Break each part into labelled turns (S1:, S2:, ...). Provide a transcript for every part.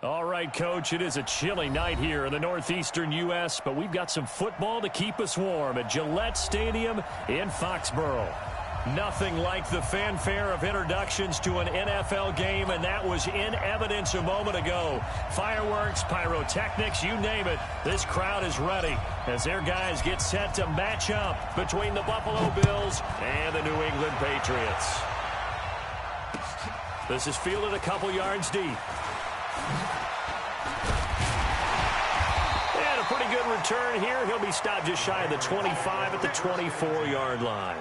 S1: All right, Coach, it is a chilly night here in the northeastern U.S., but we've got some football to keep us warm at Gillette Stadium in Foxborough. Nothing like the fanfare of introductions to an NFL game, and that was in evidence a moment ago. Fireworks, pyrotechnics, you name it, this crowd is ready as their guys get set to match up between the Buffalo Bills and the New England Patriots. This is fielded a couple yards deep. And a pretty good return here. He'll be stopped just shy of the 25 at the 24-yard line.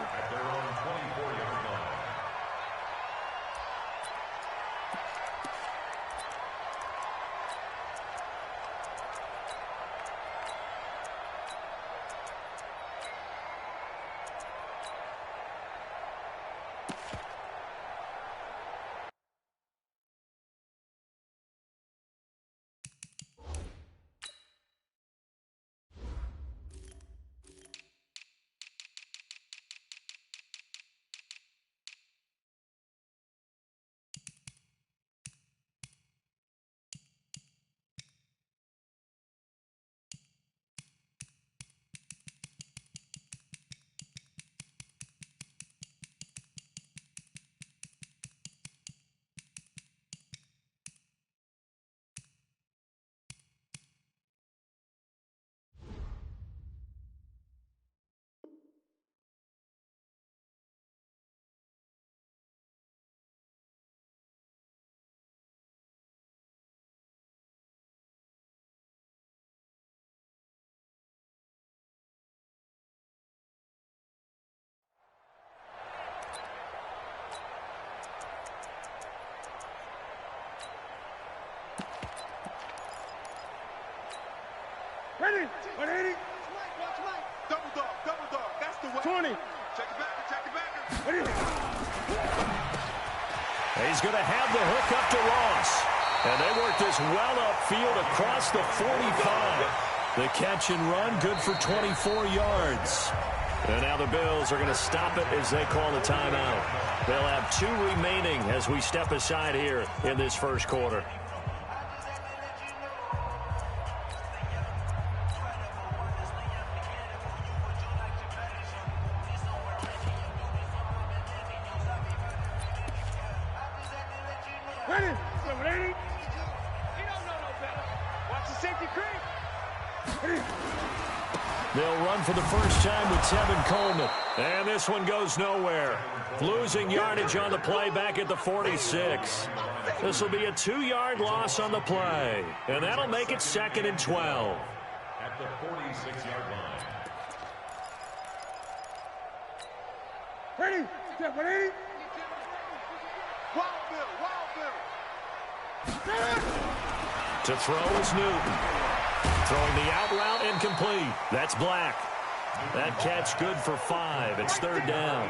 S2: Ready? 180. Double dog. That's the way. 20. Check it back. Ready?
S1: He's going to have the hook up to Ross. And they work this well upfield across the 45. The catch and run, good for 24 yards. And now the Bills are going to stop it as they call the timeout. They'll have 2 remaining as we step aside here in this first quarter.
S2: Ready? 780. He don't know no better. Watch the safety creep. Ready?
S1: They'll run for the first time with Tevin Coleman. And this one goes nowhere. Losing yardage on the play back at the 46. This will be a 2-yard loss on the play. And that'll make it 2nd and 12.
S3: At the 46-yard line.
S2: Ready? Step 180. Wild Bill.
S1: To throw is Newton. Throwing the out route incomplete. That's Black. That catch good for 5. It's 3rd down.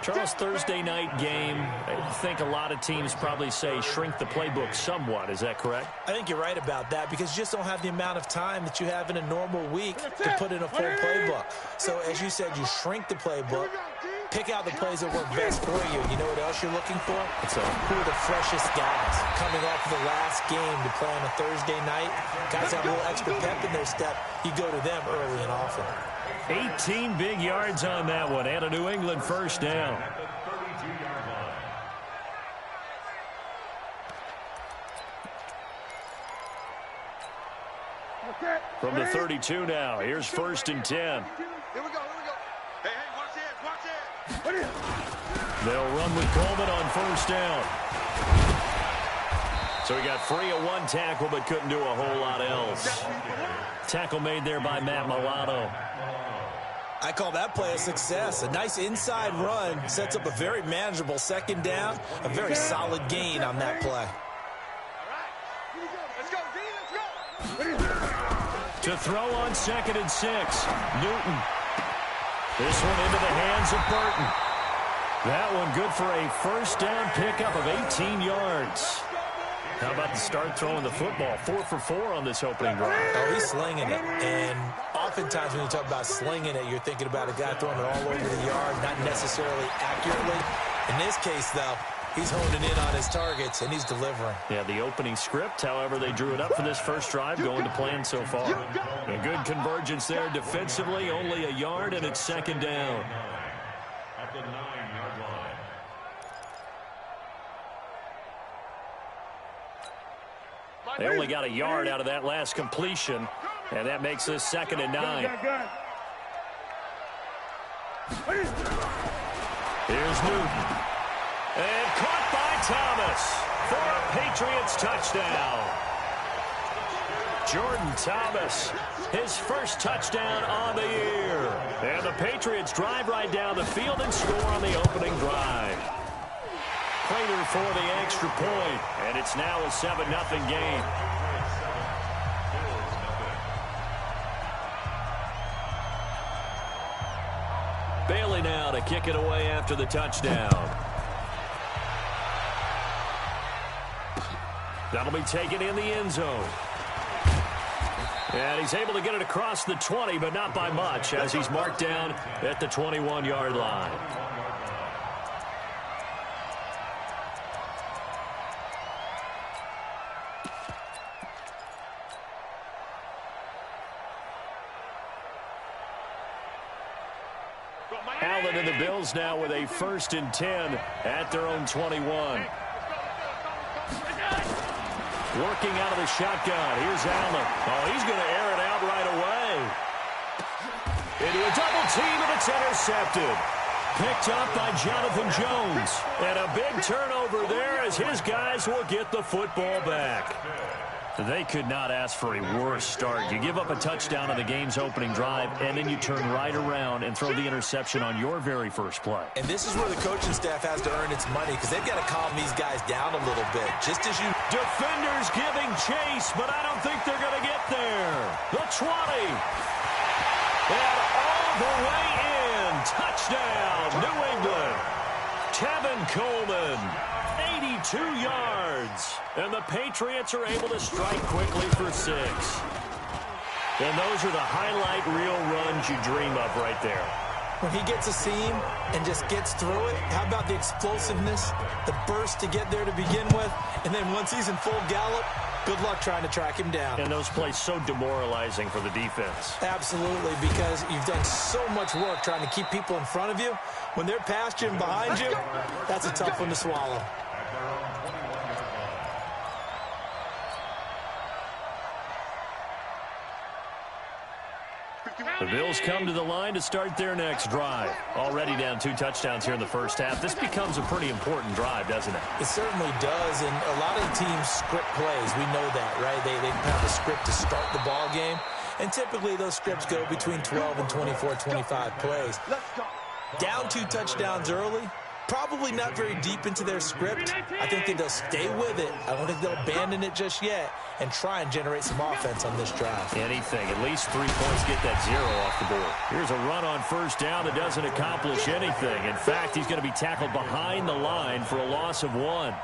S1: Charles, Thursday night game, I think a lot of teams probably say shrink the playbook somewhat. Is that correct?
S4: I think you're right about that because you just don't have the amount of time that you have in a normal week to put in a full playbook. So as you said, you shrink the playbook, pick out the plays that work best for you. You know what else you're looking for? Who are the freshest guys coming off of the last game to play on a Thursday night? Guys have a little extra pep in their step. You go to them early and often.
S1: 18 big yards on that one, and a New England first down. From the 32 now, here's 1st and 10.
S2: Here we go. Hey, watch it.
S1: They'll run with Coleman on 1st down. So he got free of 1 tackle, but couldn't do a whole lot else. Tackle made there by Matt Milano.
S4: I call that play a success. A nice inside run sets up a very manageable 2nd down. A very solid gain on that play.
S2: Let's go.
S1: To throw on 2nd and 6, Newton. This one into the hands of Burton. That one good for a 1st down pickup of 18 yards. How about the start throwing the football? 4 for 4 on this opening drive.
S4: Oh, he's slinging it. And oftentimes when you talk about slinging it, you're thinking about a guy throwing it all over the yard, not necessarily accurately. In this case, though, He's honing in on his targets, and he's delivering.
S1: Yeah, the opening script, however, they drew it up for this first drive, going to plan so far. A good convergence there defensively, only a yard, and it's second down.
S3: At the 9-yard line.
S1: They only got a yard out of that last completion, and that makes this second and 9. Here's Newton. And caught by Thomas for a Patriots touchdown. Jordan Thomas, his first touchdown on the year. And the Patriots drive right down the field and score on the opening drive. Prater for the extra point, and it's now a 7-0 game. Bailey now to kick it away after the touchdown. That'll be taken in the end zone. And he's able to get it across the 20, but not by much, as he's marked down at the 21-yard line. Allen and the Bills now with a 1st and 10 at their own 21. Working out of the shotgun. Here's Allen. Oh, he's going to air it out right away. Into a double team, and it's intercepted. Picked up by Jonathan Jones. And a big turnover there as his guys will get the football back. They could not ask for a worse start. You give up a touchdown on the game's opening drive, and then you turn right around and throw the interception on your very first play.
S4: And this is where the coaching staff has to earn its money, because they've got to calm these guys down a little bit. Just as you...
S1: Defenders giving chase, but I don't think they're going to get there. The 20. And all the way in. Touchdown, New England. Tevin Coleman. 82 yards. And the Patriots are able to strike quickly for 6. And those are the highlight reel runs you dream of right there.
S4: When he gets a seam and just gets through it, how about the explosiveness, the burst to get there to begin with, and then once he's in full gallop, good luck trying to track him down.
S1: And those plays so demoralizing for the defense.
S4: Absolutely, because you've done so much work trying to keep people in front of you. When they're past you and behind you, that's a tough one to swallow.
S1: The Bills come to the line to start their next drive. Already down 2 touchdowns here in the first half. This becomes a pretty important drive, doesn't it?
S4: It certainly does, and a lot of teams script plays. We know that, right? They have a script to start the ball game, and typically those scripts go between 12 and 24, 25 plays. Down 2 touchdowns early, probably not very deep into their script. I think that they'll stay with it. I don't think they'll abandon it just yet and try and generate some offense on this drive.
S1: Anything. At least 3 points, get that 0 off the board. Here's a run on first down that doesn't accomplish anything. In fact, he's going to be tackled behind the line for a loss of 1.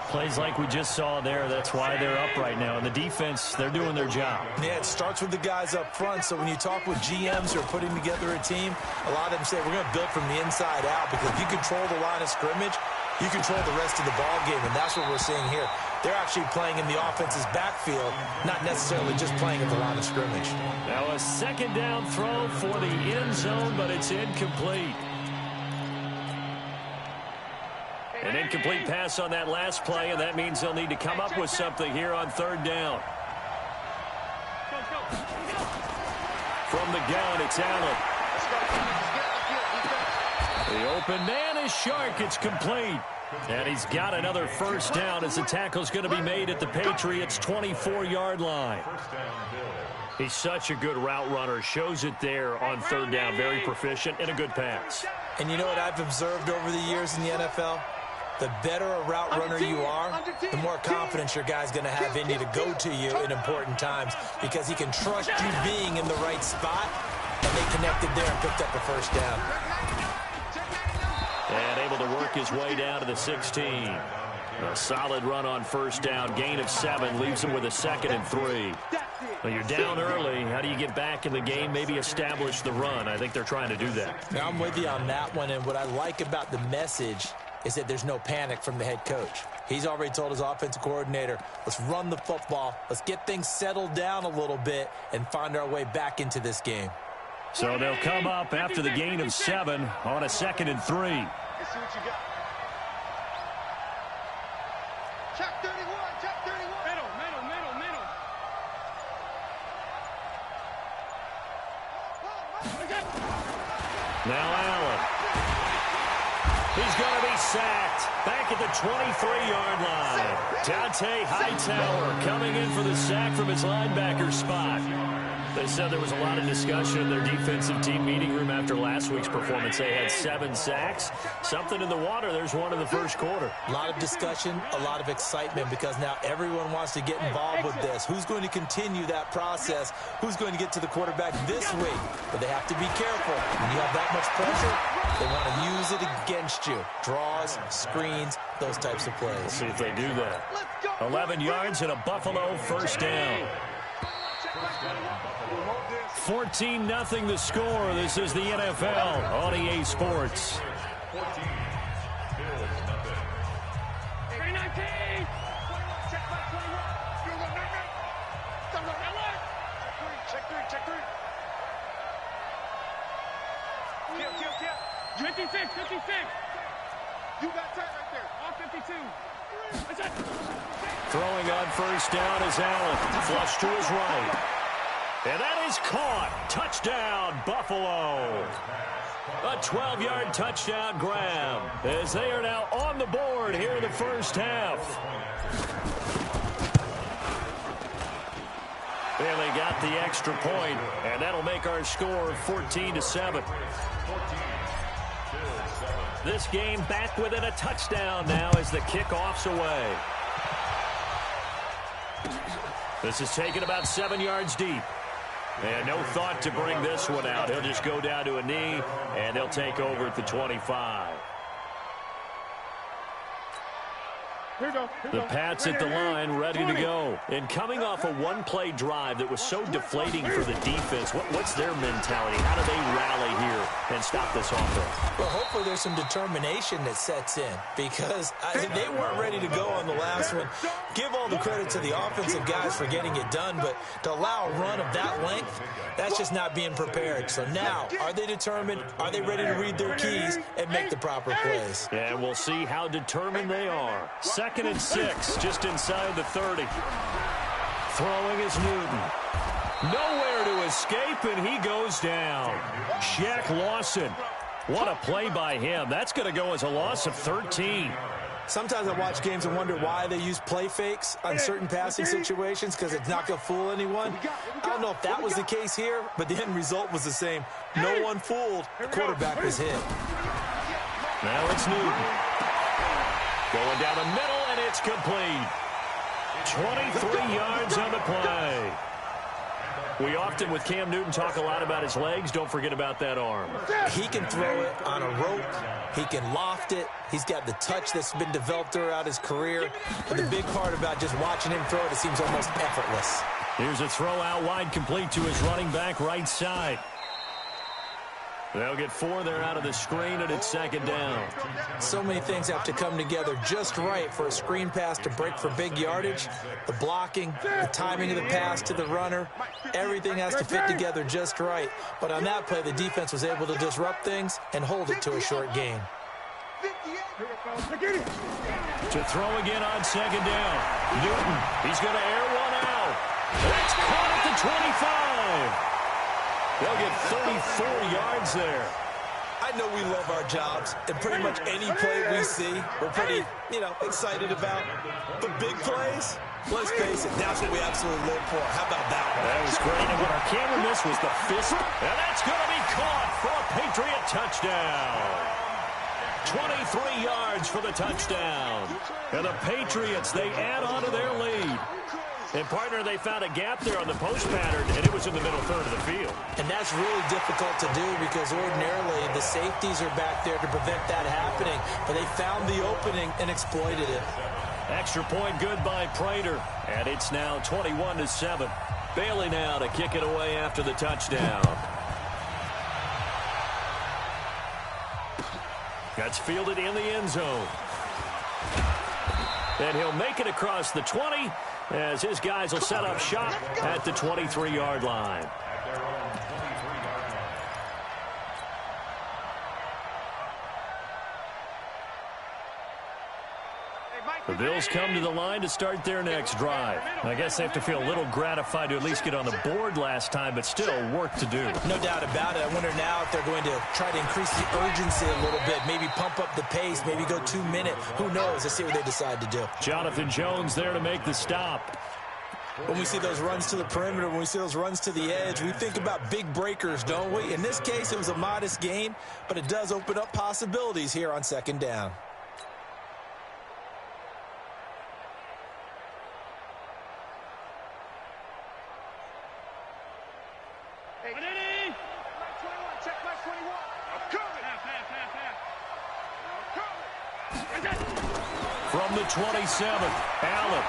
S1: Plays like we just saw there, that's why they're up right now. And the defense, they're doing their job.
S4: Yeah, it starts with the guys up front. So when you talk with GMs who are putting together a team, a lot of them say we're going to build from the inside out, because if you control the line of scrimmage, you control the rest of the ball game, and that's what we're seeing here. They're actually playing in the offense's backfield, not necessarily just playing at the line of scrimmage.
S1: Now a second down throw for the end zone, but it's incomplete. An incomplete pass on that last play, and that means they'll need to come up with something here on third down. From the gun, it's Allen. The open man is Shark. It's complete. And he's got another first down as the tackle's going to be made at the Patriots' 24-yard line. He's such a good route runner. Shows it there on third down. Very proficient and a good pass.
S4: And you know what I've observed over the years in the NFL? The better a route runner you are, the more confidence your guy's going to have in you to go to you in important times, because he can trust you being in the right spot, and they connected there and picked up the first down.
S1: And able to work his way down to the 16. A solid run on first down. Gain of 7 leaves him with a 2nd and 3. Well, you're down early. How do you get back in the game? Maybe establish the run. I think they're trying to do that.
S4: Now, I'm with you on that one, and what I like about the message is that there's no panic from the head coach. He's already told his offensive coordinator, let's run the football, let's get things settled down a little bit and find our way back into this game.
S1: So they'll come up after the gain of 7 on a 2nd and 3.
S2: Let's see what you got. Check 31, check 31. Middle.
S1: Now Allen. He's going to be sacked. Back at the 23-yard line. Dante Hightower coming in for the sack from his linebacker spot. They said there was a lot of discussion in their defensive team meeting room after last week's performance. They had 7 sacks. Something in the water. There's one in the first quarter.
S4: A lot of discussion, a lot of excitement because now everyone wants to get involved with this. Who's going to continue that process? Who's going to get to the quarterback this week? But they have to be careful. When you have that much pressure, they want to use it against you. Draws, screens, those types of plays.
S1: Let's see if they do that. 11 yards and a Buffalo first down. 14-0 the score. This is the NFL on EA Sports.
S2: 14. Check 3. 56. You got tight right there. All 52.
S1: Throwing on first down is Allen. Flush to his right. And that is caught. Touchdown, Buffalo. A 12-yard touchdown grab as they are now on the board here in the first half. And they got the extra point, and that'll make our score 14-7. This game back within a touchdown now as the kickoff's away. This is taken about 7 yards deep. And no thought to bring this one out. He'll just go down to a knee, and they'll take over at the 25. The Pats at the line, ready to go. And coming off a one-play drive that was so deflating for the defense, what's their mentality? How do they rally here and stop this offense?
S4: Well, hopefully there's some determination that sets in because they weren't ready to go on the last one. Give all the credit to the offensive guys for getting it done, but to allow a run of that length, that's just not being prepared. So now, are they determined? Are they ready to read their keys and make the proper plays?
S1: And we'll see how determined they are. 2nd and 6, just inside the 30. Throwing is Newton. Nowhere to escape, and he goes down. Shaq Lawson. What a play by him. That's going to go as a loss of 13.
S4: Sometimes I watch games and wonder why they use play fakes on certain passing situations because it's not going to fool anyone. I don't know if that was the case here, but the end result was the same. No one fooled. The quarterback was hit.
S1: Now it's Newton. Going down the middle, and it's complete. 23 yards on the play. We often, with Cam Newton, talk a lot about his legs. Don't forget about that arm.
S4: He can throw it on a rope. He can loft it. He's got the touch that's been developed throughout his career. And the big part about just watching him throw it seems almost effortless.
S1: Here's a throw out wide, complete to his running back right side. They'll get 4 there out of the screen, and it's 2nd down.
S4: So many things have to come together just right for a screen pass to break for big yardage. The blocking, the timing of the pass to the runner, everything has to fit together just right. But on that play, the defense was able to disrupt things and hold it to a short gain.
S1: To throw again on 2nd down. Newton, he's going to air one out. That's caught at the 25. They'll get 34 yards there.
S4: I know we love our jobs, and pretty much any play we see, we're pretty, excited about. But big plays, let's face it, that's what we absolutely live for. How about that one?
S1: That was great, and what our camera missed was the fist. And that's going to be caught for a Patriot touchdown. 23 yards for the touchdown. And the Patriots, they add on to their lead. And, partner, they found a gap there on the post pattern, and it was in the middle third of the field.
S4: And that's really difficult to do because ordinarily the safeties are back there to prevent that happening. But they found the opening and exploited it.
S1: Extra point good by Prater. And it's now 21-7. Bailey now to kick it away after the touchdown. That's fielded in the end zone. And he'll make it across the 20 as his guys will set up shop at the 23-yard line. The Bills come to the line to start their next drive. I guess they have to feel a little gratified to at least get on the board last time, but still work to do.
S4: No doubt about it. I wonder now if they're going to try to increase the urgency a little bit, maybe pump up the pace, maybe go 2 minute. Who knows? Let's see what they decide to do.
S1: Jonathan Jones there to make the stop.
S4: When we see those runs to the perimeter, when we see those runs to the edge, we think about big breakers, don't we? In this case, it was a modest gain, but it does open up possibilities here on second down.
S1: From the 27th, Allen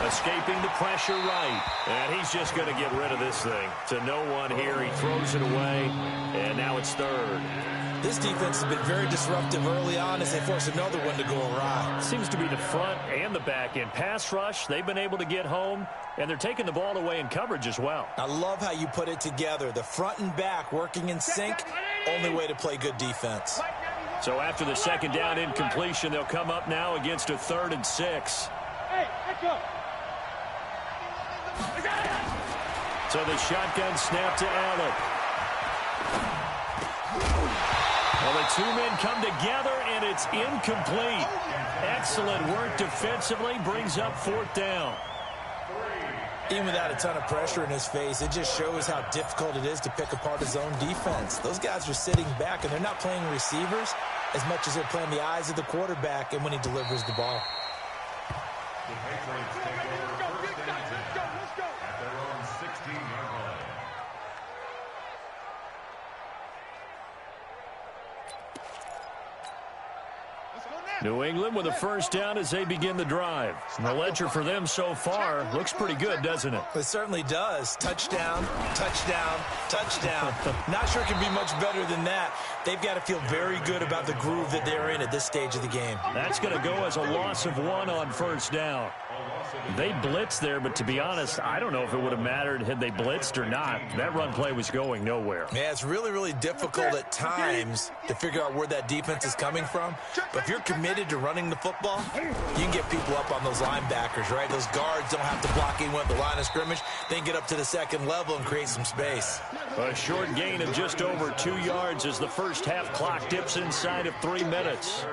S1: escaping the pressure right. And he's just going to get rid of this thing. To no one here. He throws it away, and now it's third.
S4: This defense has been very disruptive early on as they force another one to go awry.
S1: Seems to be the front and the back end. Pass rush, they've been able to get home, and they're taking the ball away in coverage as well.
S4: I love how you put it together. The front and back working in sync, only way to play good defense.
S1: So after the second down incompletion, they'll come up now against a 3rd and 6. So the shotgun snap to Allen. Well, the two men come together, and it's incomplete. Excellent work defensively, brings up 4th down.
S4: Even without a ton of pressure in his face, it just shows how difficult it is to pick apart his own defense. Those guys are sitting back, and they're not playing receivers as much as they're playing the eyes of the quarterback and when he delivers the ball.
S3: The Patriots take over 1st and 10 at their own 16-yard line.
S1: New England with a first down as they begin the drive. And the ledger for them so far looks pretty good, doesn't it?
S4: It certainly does. Touchdown, touchdown, touchdown. Not sure it can be much better than that. They've got to feel very good about the groove that they're in at this stage of the game.
S1: That's going to go as a loss of 1 on first down. They blitzed there, but to be honest, I don't know if it would have mattered had they blitzed or not. That run play was going nowhere.
S4: Yeah, it's really, really difficult at times to figure out where that defense is coming from. But if you're committed to running the football, you can get people up on those linebackers, right? Those guards don't have to block anyone at the line of scrimmage. They can get up to the second level and create some space.
S1: A short gain of just over 2 yards as the first half clock dips inside of 3 minutes.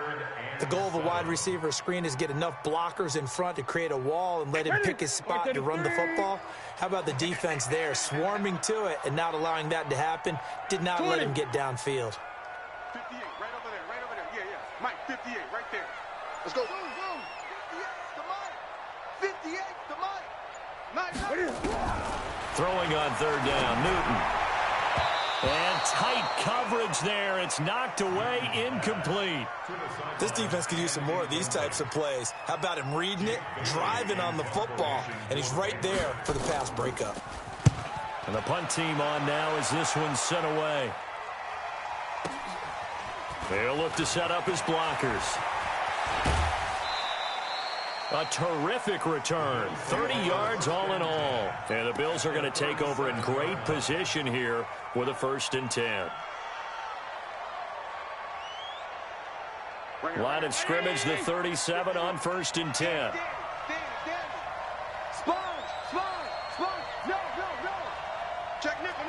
S4: The goal of a wide receiver screen is get enough blockers in front to create a wall and let him pick his spot to run the football. How about the defense there, swarming to it and not allowing that to happen? Did not let him get downfield.
S2: 58, right over there, right over there. Yeah, yeah. Mike, 58, right there. Let's go. 58 to Mike. 58 to Mike. Nice.
S1: Throwing on third down, Newton. And tight coverage there. It's knocked away, incomplete.
S4: This defense could use some more of these types of plays. How about him reading it, driving on the football, and he's right there for the pass breakup.
S1: And the punt team on now as this one's sent away. They'll look to set up his blockers. A terrific return, 30 yards all in all. And the Bills are going to take over in great position here with a 1st and 10. Line of scrimmage, the 37 on 1st and 10.
S2: No. Check nickel.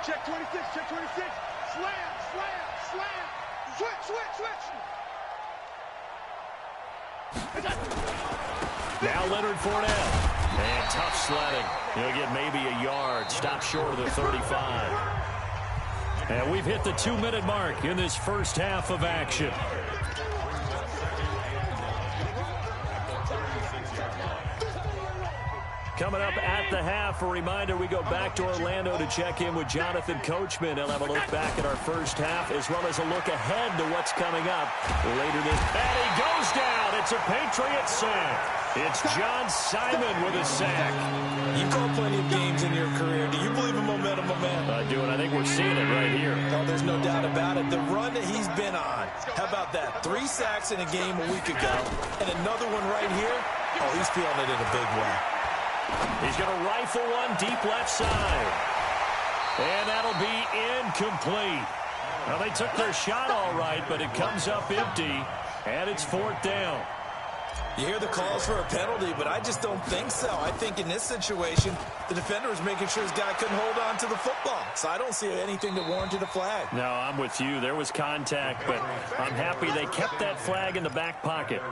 S2: Check 26, check 26. Slam. Switch.
S1: Now Leonard Fournette. And tough sledding. He'll get maybe a yard. Stop short of the 35. And we've hit the 2-minute mark in this first half of action. Coming up at the half, a reminder, we go back to Orlando to check in with Jonathan Coachman. He'll have a look back at our first half as well as a look ahead to what's coming up later this. And he goes down. It's a Patriot sack. It's John Simon with a sack.
S4: You've called plenty of games in your career. Do you believe in momentum, my man?
S1: I do, and I think we're seeing it right here.
S4: No, there's no doubt about it. The run that he's been on. How about that? 3 sacks in a game a week ago, and another one right here. Oh, he's feeling it in a big way.
S1: He's going to rifle one deep left side. And that'll be incomplete. Well, they took their shot all right, but it comes up empty, and it's 4th down.
S4: You hear the calls for a penalty, but I just don't think so. I think in this situation, the defender was making sure his guy couldn't hold on to the football. So I don't see anything that warranted a flag.
S1: No, I'm with you. There was contact, but I'm happy they kept that flag in the back pocket.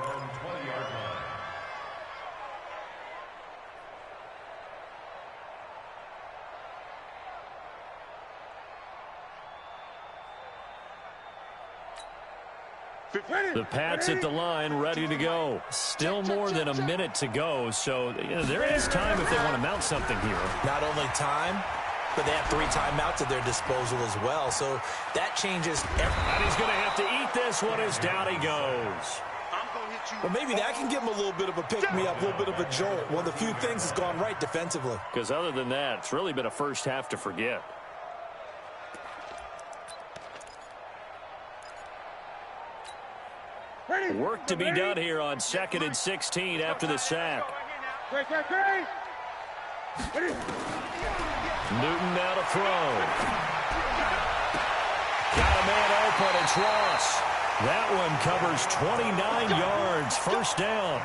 S1: The Pats at the line, ready to go. Still more than a minute to go, so there is time if they want to mount something here.
S4: Not only time, but they have 3 timeouts at their disposal as well, so that changes everything.
S1: And he's going to have to eat this one as down he goes.
S4: Well, maybe that can give him a little bit of a pick-me-up, a little bit of a jolt. One of the few things that's gone right defensively.
S1: Because other than that, it's really been a first half to forget. Work to be done here on 2nd and 16 after the sack. Newton now to throw. Got a man open. It's Ross. That one covers 29 yards. First down.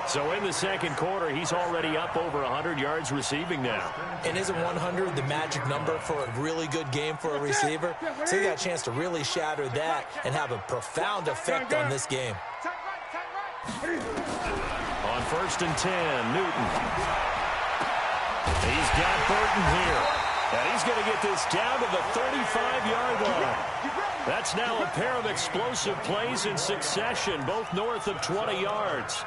S1: So in the second quarter, he's already up over 100 yards receiving now.
S4: And isn't 100 the magic number for a really good game for a receiver? So he got a chance to really shatter that and have a profound effect on this game.
S1: On 1st and 10, Newton. He's got Burton here. And he's going to get this down to the 35-yard line. That's now a pair of explosive plays in succession, both north of 20 yards.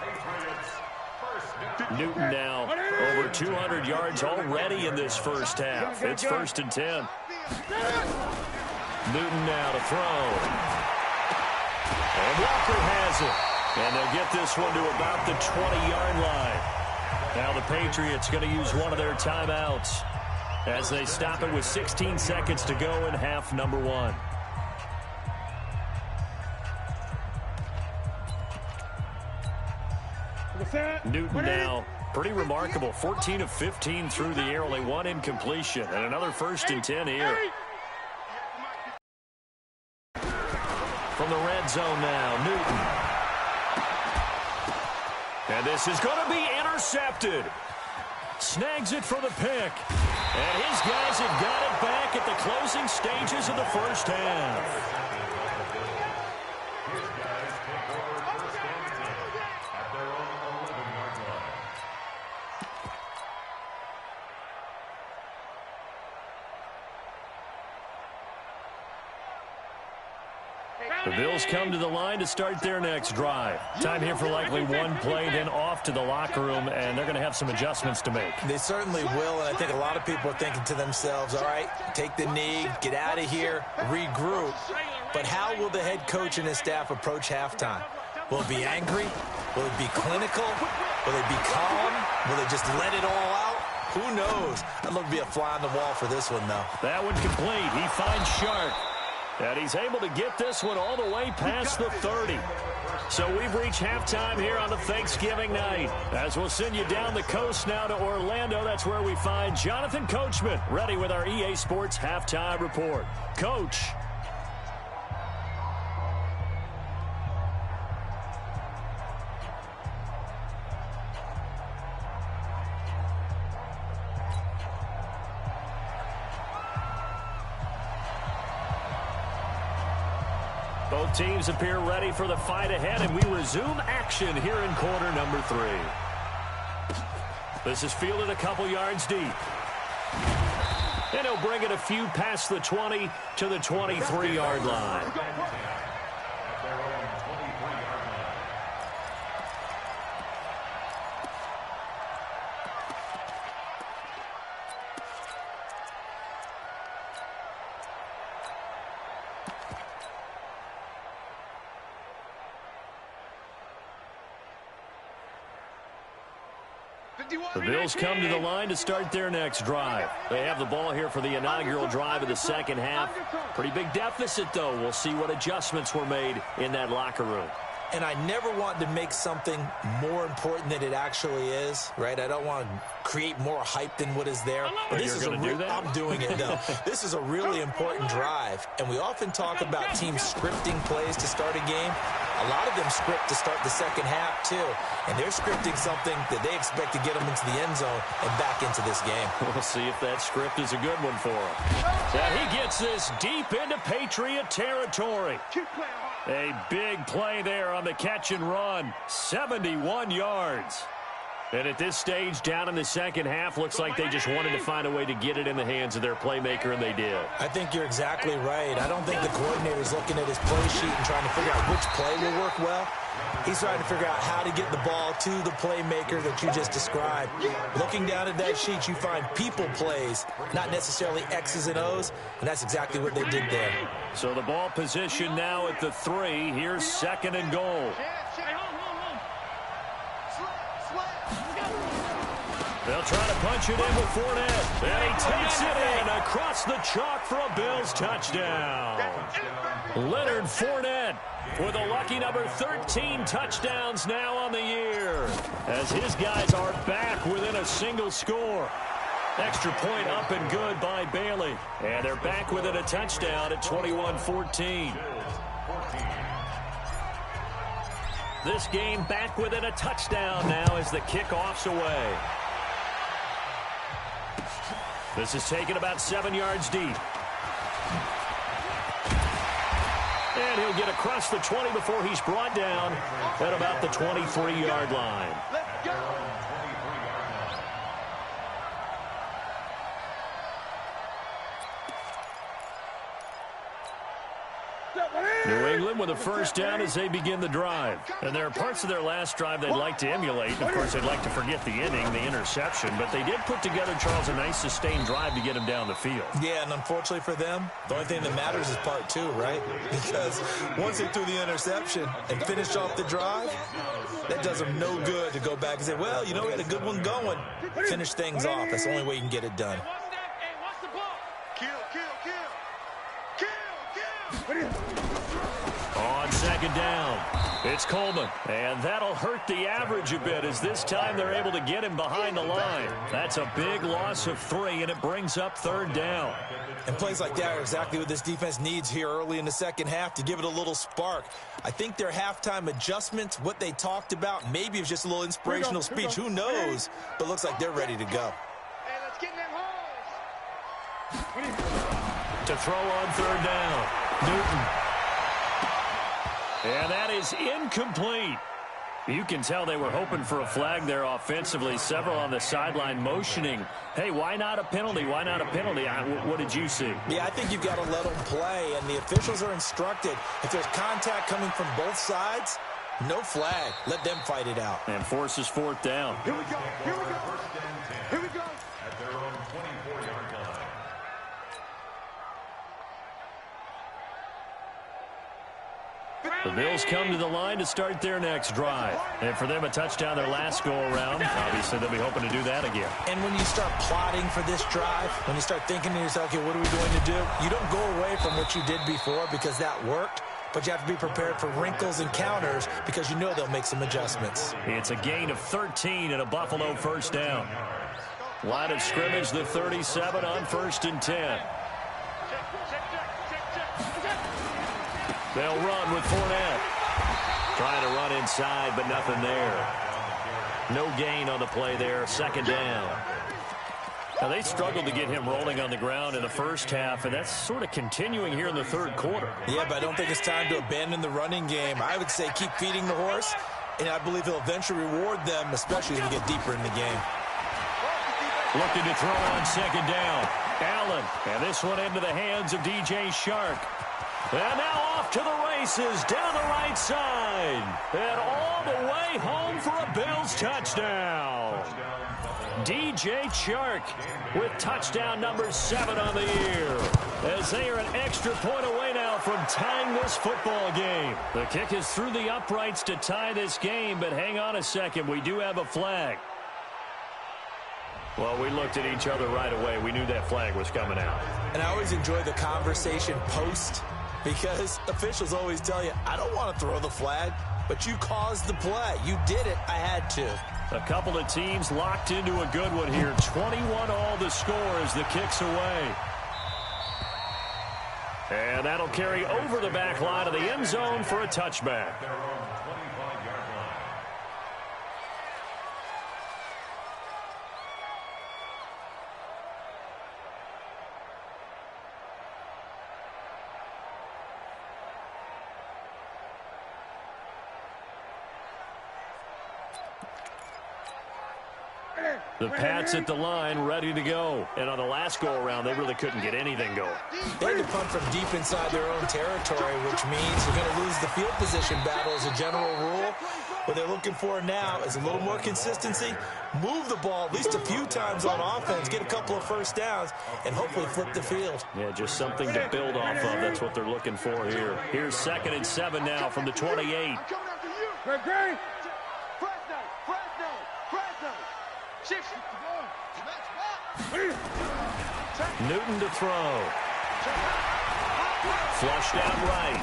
S1: Newton now over 200 yards already in this first half. It's 1st and 10. Newton now to throw. And Walker has it. And they'll get this one to about the 20-yard line. Now the Patriots going to use one of their timeouts as they stop it with 16 seconds to go in half number 1. Newton now, pretty remarkable, 14 of 15 through the air, only 1 incompletion, and another 1st and 10 here. From the red zone now, Newton. And this is going to be intercepted. Snags it for the pick. And his guys have got it back at the closing stages of the first half. The Bills come to the line to start their next drive. Time here for likely one play, then off to the locker room, and they're going to have some adjustments to make.
S4: They certainly will, and I think a lot of people are thinking to themselves, all right, take the knee, get out of here, regroup. But how will the head coach and his staff approach halftime? Will it be angry? Will it be clinical? Will it be calm? Will they just let it all out? Who knows? I'd love to be a fly on the wall for this one, though.
S1: That one complete. He finds Sharp. And he's able to get this one all the way past the 30. So we've reached halftime here on the Thanksgiving night. As we'll send you down the coast now to Orlando, that's where we find Jonathan Coachman, ready with our EA Sports Halftime Report. Coach. Both teams appear ready for the fight ahead, and we resume action here in quarter number 3. This is fielded a couple yards deep. And he'll bring it a few past the 20 to the 23-yard line. The Bills come to the line to start their next drive. They have the ball here for the inaugural drive of the second half. Pretty big deficit, though. We'll see what adjustments were made in that locker room.
S4: And I never want to make something more important than it actually is, right? I don't want to create more hype than what is there. But this is I'm doing it, though. This is a really important drive. And we often talk about teams scripting plays to start a game. A lot of them script to start the second half, too. And they're scripting something that they expect to get them into the end zone and back into this game.
S1: We'll see if that script is a good one for him. And he gets this deep into Patriot territory. A big play there on the catch and run. 71 yards. And at this stage, down in the second half, looks like they just wanted to find a way to get it in the hands of their playmaker, and they did.
S4: I think you're exactly right. I don't think the coordinator's looking at his play sheet and trying to figure out which play will work well. He's trying to figure out how to get the ball to the playmaker that you just described. Looking down at that sheet, you find people plays, not necessarily X's and O's, and that's exactly what they did there.
S1: So the ball position now at the 3. Here's second and goal. They'll try to punch it in with Fournette. And he takes it in across the chalk for a Bills touchdown. Leonard Fournette with a lucky number 13 touchdowns now on the year, as his guys are back within a single score. Extra point up and good by Bailey. And they're back within a touchdown at 21-14. This game back within a touchdown now as the kickoff's away. This is taken about 7 yards deep. And he'll get across the 20 before he's brought down at about the 23-yard line.
S2: Let's go.
S1: New England with a first down as they begin the drive. And there are parts of their last drive they'd like to emulate. Of course, they'd like to forget the inning, the interception. But they did put together, Charles, a nice sustained drive to get him down the field.
S4: Yeah, and unfortunately for them, the only thing that matters is part 2, right? Because once they threw the interception and finished off the drive, that does them no good to go back and say, well, you know, we had a good one going. Finish things off. That's the only way you can get it done.
S1: On second down, it's Coleman. And that'll hurt the average a bit as this time they're able to get him behind the line. That's a big loss of 3, and it brings up third down.
S4: And plays like that are exactly what this defense needs here early in the second half to give it a little spark. I think their halftime adjustment, what they talked about, maybe it was just a little inspirational speech. Who knows? But looks like they're ready to go.
S2: Hey, let's get in them holes.
S1: To throw on third down, Newton. And that is incomplete. You can tell they were hoping for a flag there offensively. Several on the sideline motioning, hey, why not a penalty? Why not a penalty? What did you see?
S4: Yeah, I think you've got to let them play, and the officials are instructed. If there's contact coming from both sides, no flag. Let them fight it out.
S1: And forces fourth down.
S2: Here we go. Here we go. Here we go.
S3: At their own 24-yard line.
S1: The Bills come to the line to start their next drive. And for them, a touchdown their last go-around. Obviously, they'll be hoping to do that again.
S4: And when you start plotting for this drive, when you start thinking to yourself, okay, what are we going to do? You don't go away from what you did before because that worked. But you have to be prepared for wrinkles and counters because you know they'll make some adjustments.
S1: It's a gain of 13 and a Buffalo first down. Line of scrimmage, the 37 on 1st and 10. They'll run with Fournette. Trying to run inside, but nothing there. No gain on the play there. Second down. Now, they struggled to get him rolling on the ground in the first half, and that's sort of continuing here in the third quarter.
S4: Yeah, but I don't think it's time to abandon the running game. I would say keep feeding the horse, and I believe he'll eventually reward them, especially as we get deeper in the game.
S1: Looking to throw on second down. Allen, and this one into the hands of DJ Shark. And now off to the races down the right side. And all the way home for a Bills touchdown. DJ Chark with touchdown number 7 on the year. As they are an extra point away now from tying this football game. The kick is through the uprights to tie this game, but hang on a second. We do have a flag. Well, we looked at each other right away. We knew that flag was coming out.
S4: And I always enjoy the conversation post because officials always tell you, I don't want to throw the flag, but you caused the play. You did it. I had to.
S1: A couple of teams locked into a good one here. 21 all the score as the kick's away. And that'll carry over the back line of the end zone for a touchback. The Pats at the line, ready to go. And on the last go-around, they really couldn't get anything going.
S4: They had to punt from deep inside their own territory, which means you're going to lose the field position battle as a general rule. What they're looking for now is a little more consistency, move the ball at least a few times on offense, get a couple of first downs, and hopefully flip the field.
S1: Yeah, just something to build off of. That's what they're looking for here. Here's 2nd and 7 now from the 28. Newton to throw. Flushed out right.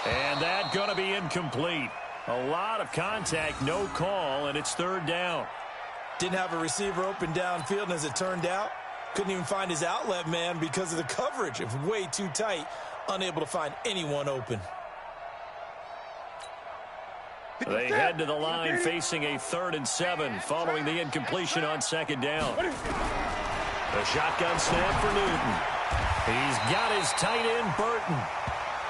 S1: And that going to be incomplete. A lot of contact, no call, and it's 3rd down.
S4: Didn't have a receiver open downfield, and as it turned out, couldn't even find his outlet man because of the coverage. It was way too tight, unable to find anyone open.
S1: They head to the line facing a 3rd and 7 following the incompletion on 2nd down. The shotgun snap for Newton. He's got his tight end, Burton.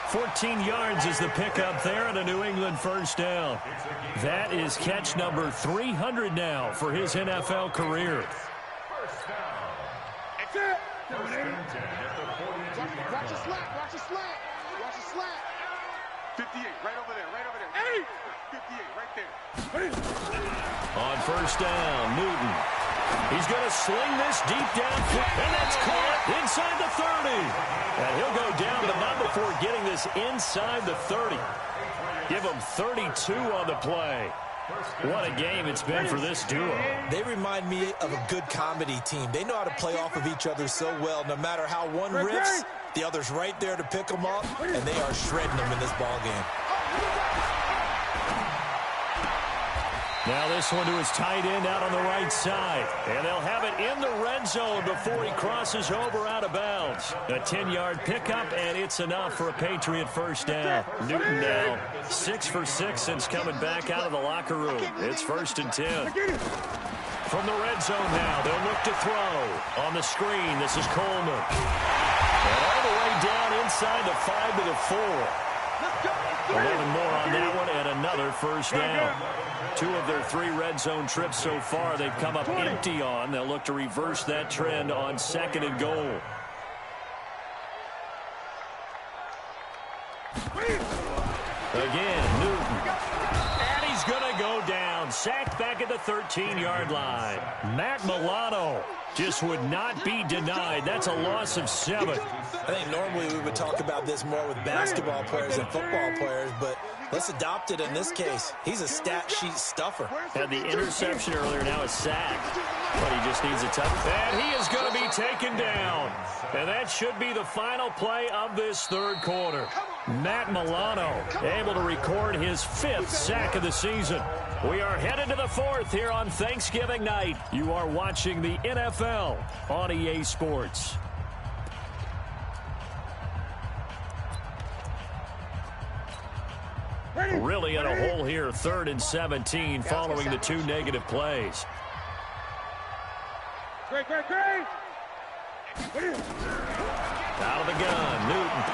S1: 14 yards is the pickup there and a New England 1st down. That is catch number 300 now for his NFL career.
S2: That's it. Watch a slack. Watch a slack. Watch a slack. 58, right over there. Right over there. 58, right there.
S1: On 1st down, Newton. He's going to sling this deep downfield, and that's caught inside the 30. And he'll go down to the mount before getting this inside the 30. Give him 32 on the play. What a game it's been for this duo.
S4: They remind me of a good comedy team. They know how to play off of each other so well. No matter how one rips, the other's right there to pick them up, and they are shredding them in this ball game.
S1: Now this one to his tight end out on the right side. And they'll have it in the red zone before he crosses over out of bounds. A 10-yard pickup, and it's enough for a Patriot 1st down. Newton now 6 for 6 since coming back out of the locker room. It's 1st and 10. From the red zone now, they'll look to throw. On the screen, this is Coleman. And all the way down inside the 5 to the 4. 11 more on that one, and another 1st down. 2 of their 3 red zone trips so far they've come up empty on. They'll look to reverse that trend on 2nd and goal. Again, Newton. And he's going to go down. Sacked back at the 13-yard line. Matt Milano just would not be denied. That's a loss of 7.
S4: I think normally we would talk about this more with basketball players and football players, but let's adopt it in this case. He's a stat sheet stuffer.
S1: Had the interception earlier, now a sack. But he just needs a touchdown. And he is going to be taken down. And that should be the final play of this 3rd quarter. Matt Milano able to record his 5th sack of the season. We are headed to the 4th here on Thanksgiving night. You are watching the NFL on EA Sports. Really in a hole here, 3rd and 17 following the 2 negative plays.
S2: Great.
S1: Out of the gun, Newton.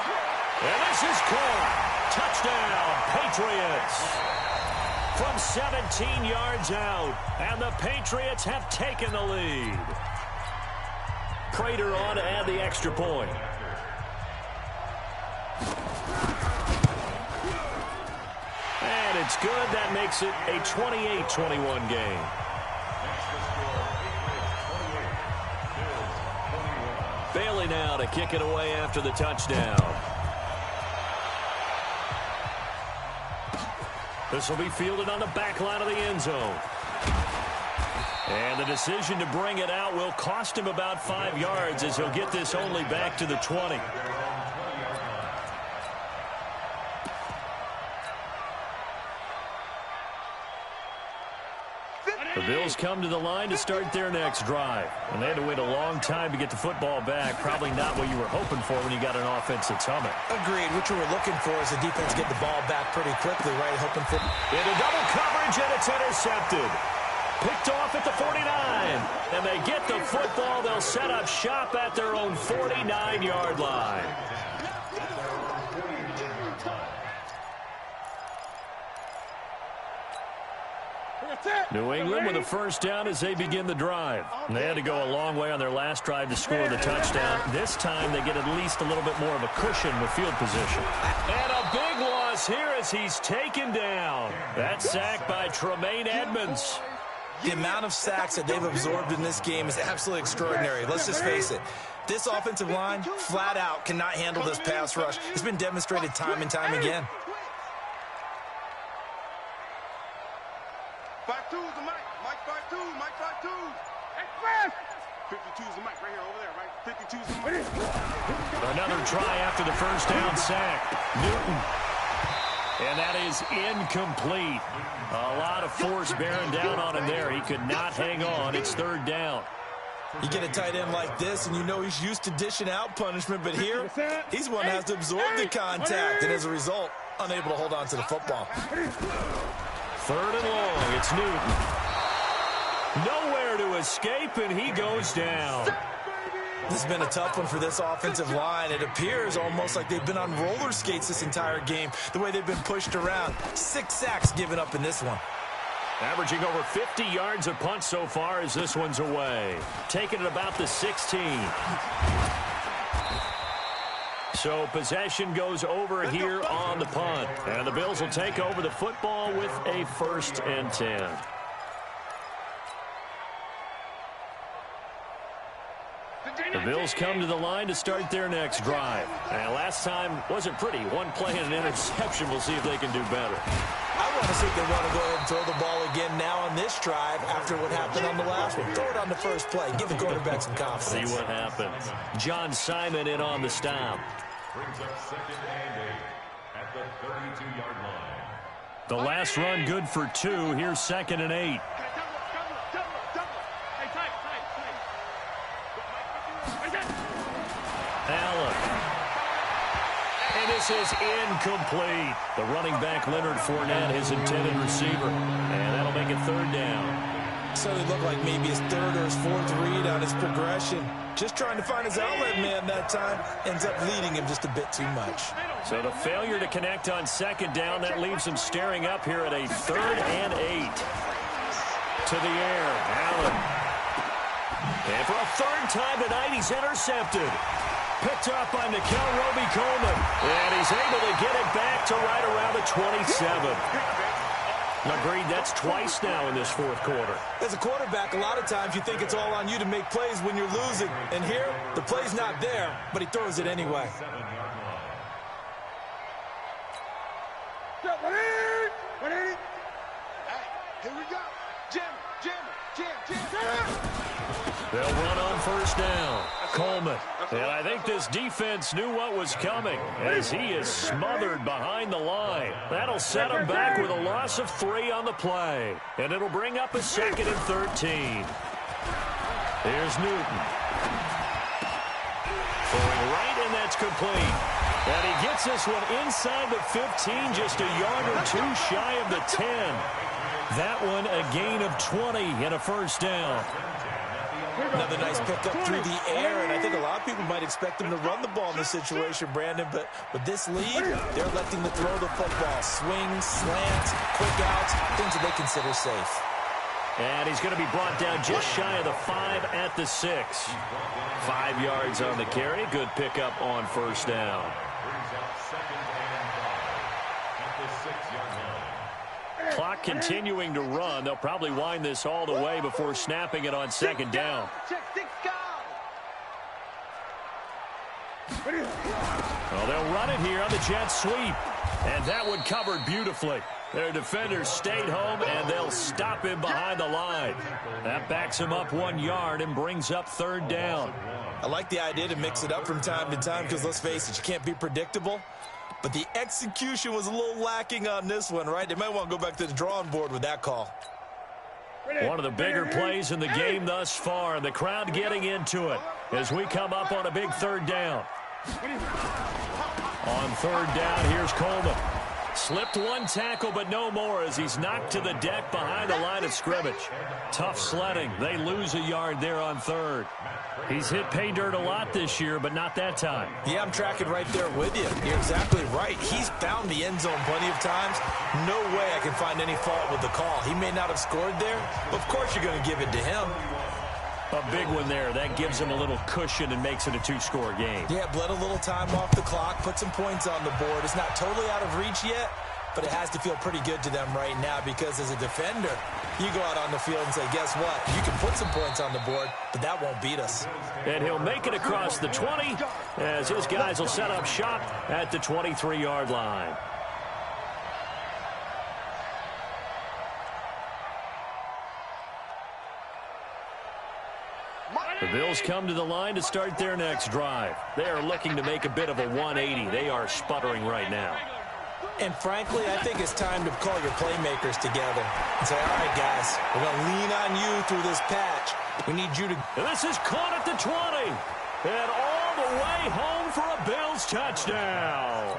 S1: And this is caught. Touchdown, Patriots. From 17 yards out, and the Patriots have taken the lead. Prater on to add the extra point. And it's good. That makes it a 28-21 game. Bailey now to kick it away after the touchdown. This will be fielded on the back line of the end zone. And the decision to bring it out will cost him about 5 yards as he'll get this only back to the 20. The Bills come to the line to start their next drive. And they had to wait a long time to get the football back. Probably not what you were hoping for when you got an offense that's humming.
S4: Agreed. What you were looking for is the defense get the ball back pretty quickly, right? Hoping for...
S1: Into double coverage, and it's intercepted. Picked off at the 49. And they get the football. They'll set up shop at their own 49-yard line. New England with a first down as they begin the drive. And they had to go a long way on their last drive to score the touchdown. This time they get at least a little bit more of a cushion with field position. And a big loss here as he's taken down. That sack by Tremaine Edmonds.
S4: The amount of sacks that they've absorbed in this game is absolutely extraordinary. Let's just face it. This offensive line, flat out, cannot handle this pass rush. It's been demonstrated time and time again.
S2: 5-2's the mic. Mike 5-2. Mike 5-2. Express. 52's the mic right here over there, right? 52's the mic.
S1: Another try after the first down sack. Newton. And that is incomplete. A lot of force bearing down on him there. He could not hang on. It's third down.
S4: You get a tight end like this, and you know he's used to dishing out punishment, but here, he's one that has to absorb the contact, and as a result, unable to hold on to the football.
S1: Third and long, it's Newton. Nowhere to escape, and he goes down.
S4: This has been a tough one for this offensive line. It appears almost like they've been on roller skates this entire game, the way they've been pushed around. 6 sacks given up in this one.
S1: Averaging over 50 yards a punt so far as this one's away. Taking it about the 16. So possession goes over here on the punt. And the Bills will take over the football with a 1st and 10. The Bills come to the line to start their next drive. And last time wasn't pretty. One play and an interception. We'll see if they can do better.
S4: I want to see if they want to go ahead and throw the ball again now on this drive after what happened on the last one. Throw it on the first play. Give the quarterback some confidence.
S1: See what happens. John Simon in on the stop.
S3: Brings up 2nd and 8 at the 32-yard line.
S1: The last run good for 2. Here's 2nd and 8. Allen. And this is incomplete. The running back, Leonard Fournette, his intended receiver. And that'll make it 3rd down.
S4: So it looked like maybe his 3rd or his 4th read on his progression. Just trying to find his outlet man that time. Ends up leading him just a bit too much.
S1: So the failure to connect on 2nd down, that leaves him staring up here at a 3rd and 8. To the air, Allen. And for a 3rd time tonight, he's intercepted. Picked up by Nickel Roby-Coleman. And he's able to get it back to right around the 27. Agreed, that's twice now in this 4th quarter.
S4: As a quarterback, a lot of times you think it's all on you to make plays when you're losing. And here, the play's not there, but he throws it anyway.
S2: Hey, here we go. Jam.
S1: They'll run on 1st down. Coleman. And I think this defense knew what was coming as he is smothered behind the line. That'll set him back with a loss of 3 on the play. And it'll bring up a 2nd and 13. Here's Newton. Throwing right, and that's complete. And he gets this one inside the 15, just a yard or 2 shy of the 10. That one a gain of 20 and a 1st down.
S4: Another nice pickup through the air, and I think a lot of people might expect him to run the ball in this situation, Brandon, but with this lead, they're electing to throw the football. Swings, slants, quick outs, things that they consider safe.
S1: And he's going to be brought down just shy of the 5 at the 6. 5 yards on the carry. Good pickup on 1st down. Clock continuing to run. They'll probably wind this all the way before snapping it on 2nd down. Well, they'll run it here on the jet sweep. And that one covered beautifully. Their defenders stayed home, and they'll stop him behind the line. That backs him up 1 yard and brings up third down.
S4: I like the idea to mix it up from time to time because, let's face it, you can't be predictable. But the execution was a little lacking on this one, right? They might want to go back to the drawing board with that call.
S1: One of the bigger plays in the game thus far, and the crowd getting into it as we come up on a big third down. On third down, here's Coleman. Slipped one tackle, but no more as he's knocked to the deck behind the line of scrimmage. Tough sledding. They lose a yard there on third. He's hit pay dirt a lot this year, but not that time.
S4: Yeah, I'm tracking right there with you. You're exactly right. He's found the end zone plenty of times. No way I can find any fault with the call. He may not have scored there, but of course you're going to give it to him.
S1: A big one there. That gives him a little cushion and makes it a two-score game.
S4: Yeah, bled a little time off the clock, put some points on the board. It's not totally out of reach yet, but it has to feel pretty good to them right now because as a defender, you go out on the field and say, guess what? You can put some points on the board, but that won't beat us.
S1: And he'll make it across the 20 as his guys will set up shop at the 23-yard line. The Bills come to the line to start their next drive. They are looking to make a bit of a 180. They are sputtering right now.
S4: And frankly, I think it's time to call your playmakers together and say, all right, guys, we're going to lean on you through this patch. We need you to...
S1: And this is caught at the 20. And all the way home for a Bills touchdown.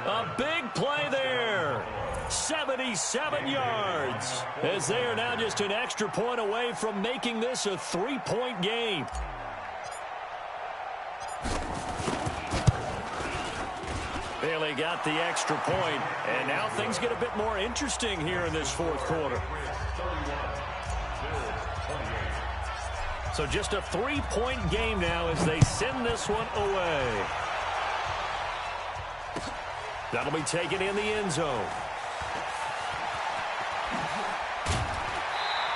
S1: A big play there. 77 yards. As they are now just an extra point away from making this a 3-point game. Bailey got the extra point, and now things get a bit more interesting here in this fourth quarter. So just a 3-point game now as they send this one away. That'll be taken in the end zone.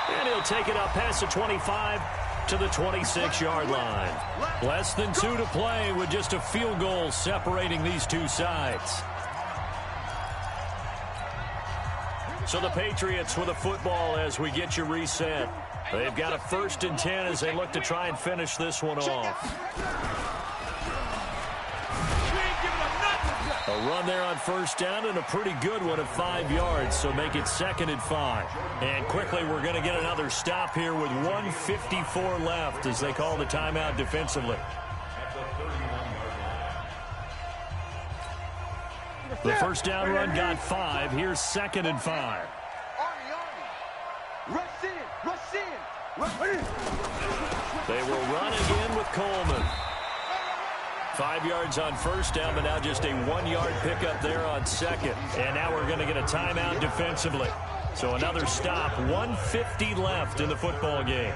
S1: And he'll take it up past the 25 to the 26-yard line. Less than 2 to play with just a field goal separating these two sides. So the Patriots with a football as we get you reset. They've got a 1st and 10 as they look to try and finish this one off. A run there on 1st down and a pretty good one of 5 yards, so make it 2nd and 5. And quickly we're going to get another stop here with 1:54 left as they call the timeout defensively. The 1st down run got 5. Here's 2nd and 5. They will run again with Coleman. 5 yards on 1st down, but now just a 1-yard pickup there on 2nd. And now we're going to get a timeout defensively. So another stop, 1:50 left in the football game.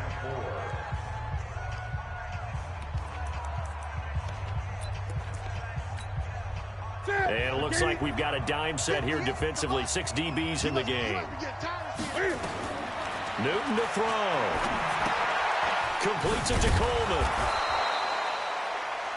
S1: And it looks like we've got a dime set here defensively. 6 DBs in the game. Newton to throw. Completes it to Coleman.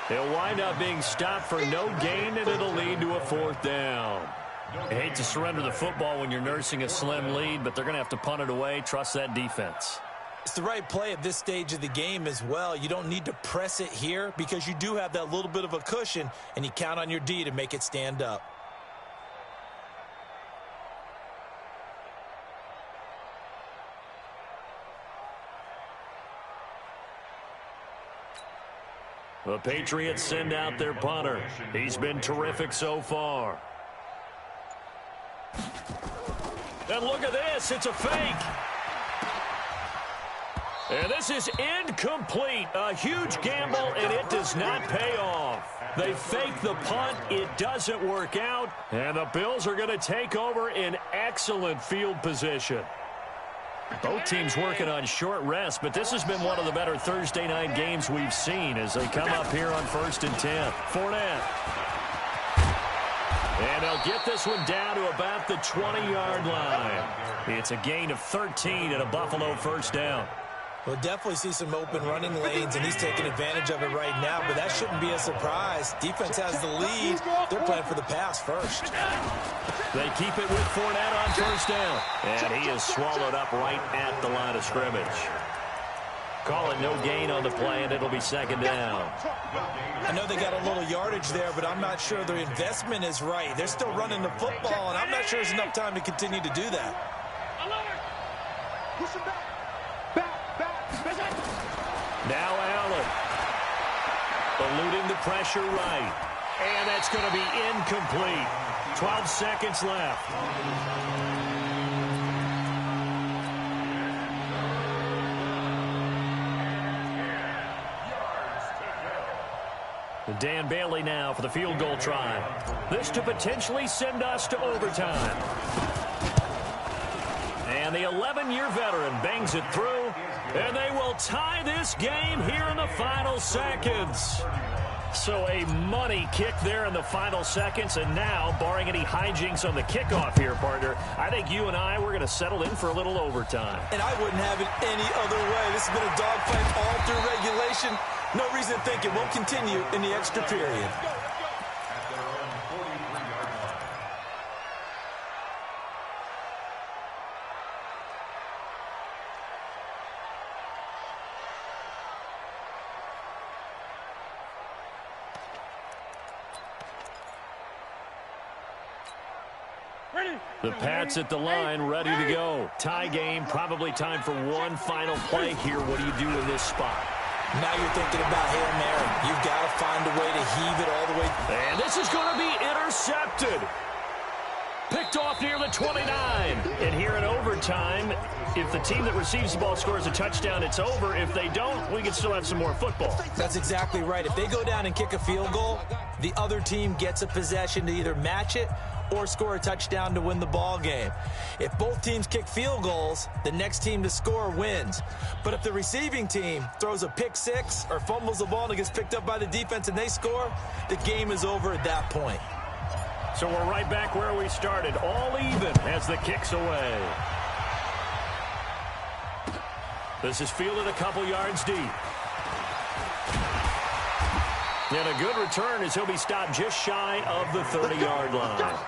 S1: He'll wind up being stopped for no gain, and it'll lead to a 4th down. I hate to surrender the football when you're nursing a slim lead, but they're going to have to punt it away. Trust that defense.
S4: It's the right play at this stage of the game as well. You don't need to press it here because you do have that little bit of a cushion, and you count on your D to make it stand up.
S1: The Patriots send out their punter. He's been terrific so far. And look at this. It's a fake. And this is incomplete. A huge gamble, and it does not pay off. They fake the punt. It doesn't work out. And the Bills are going to take over in excellent field position. Both teams working on short rest, but this has been one of the better Thursday night games we've seen as they come up here on 1st and 10. Fournette. And they'll get this one down to about the 20-yard line. It's a gain of 13 and a Buffalo 1st down.
S4: We'll definitely see some open running lanes, and he's taking advantage of it right now, but that shouldn't be a surprise. Defense has the lead. They're playing for the pass first.
S1: They keep it with Fournette on first down, and he is swallowed up right at the line of scrimmage. Call it no gain on the play, and it'll be second down.
S4: I know they got a little yardage there, but I'm not sure their investment is right. They're still running the football, and I'm not sure there's enough time to continue to do that.
S2: Push him back.
S1: Now Allen. Eluding the pressure right. And that's going to be incomplete. 12 seconds left. Dan Bailey now for the field goal try. This to potentially send us to overtime. And the 11-year veteran bangs it through, and they will tie this game here in the final seconds. So a money kick there in the final seconds, and now, barring any hijinks on the kickoff here, partner, I think you and I, we're going to settle in for a little overtime.
S4: And I wouldn't have it any other way. This has been a dogfight all through regulation. No reason to think it won't continue in the extra period.
S1: The Pats at the line, ready to go. Tie game, probably time for one final play here. What do you do in this spot?
S4: Now you're thinking about Hail Mary. You've got to find a way to heave it all the way.
S1: And this is going to be intercepted. Picked off near the 29. And here in overtime, if the team that receives the ball scores a touchdown, it's over. If they don't, we can still have some more football.
S4: That's exactly right. If they go down and kick a field goal, the other team gets a possession to either match it or score a touchdown to win the ball game. If both teams kick field goals, the next team to score wins. But if the receiving team throws a pick six or fumbles the ball and it gets picked up by the defense and they score, the game is over at that point.
S1: So we're right back where we started, all even as the kick's away. This is fielded a couple yards deep. And a good return as he'll be stopped just shy of the 30-yard line.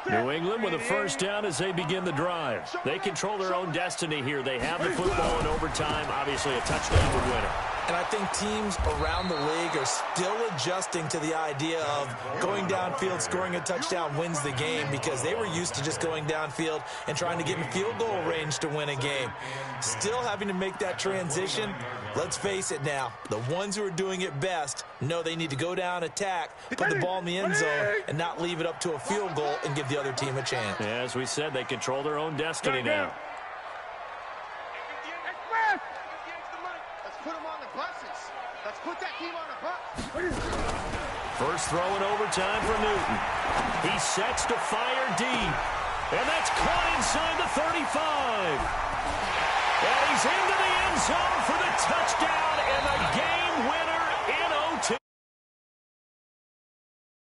S1: New England with a first down as they begin the drive. They control their own destiny here. They have the football in overtime. Obviously, a touchdown would win it.
S4: And I think teams around the league are still adjusting to the idea of going downfield, scoring a touchdown wins the game, because they were used to just going downfield and trying to get in field goal range to win a game. Still having to make that transition. Let's face it now, the ones who are doing it best know they need to go down, attack, put the ball in the end zone, and not leave it up to a field goal and give the other team a chance.
S1: As we said, they control their own destiny now.
S2: Put that team on the bus.
S1: First throw in overtime for Newton. He sets to fire deep. And that's caught inside the 35. And he's into the end zone for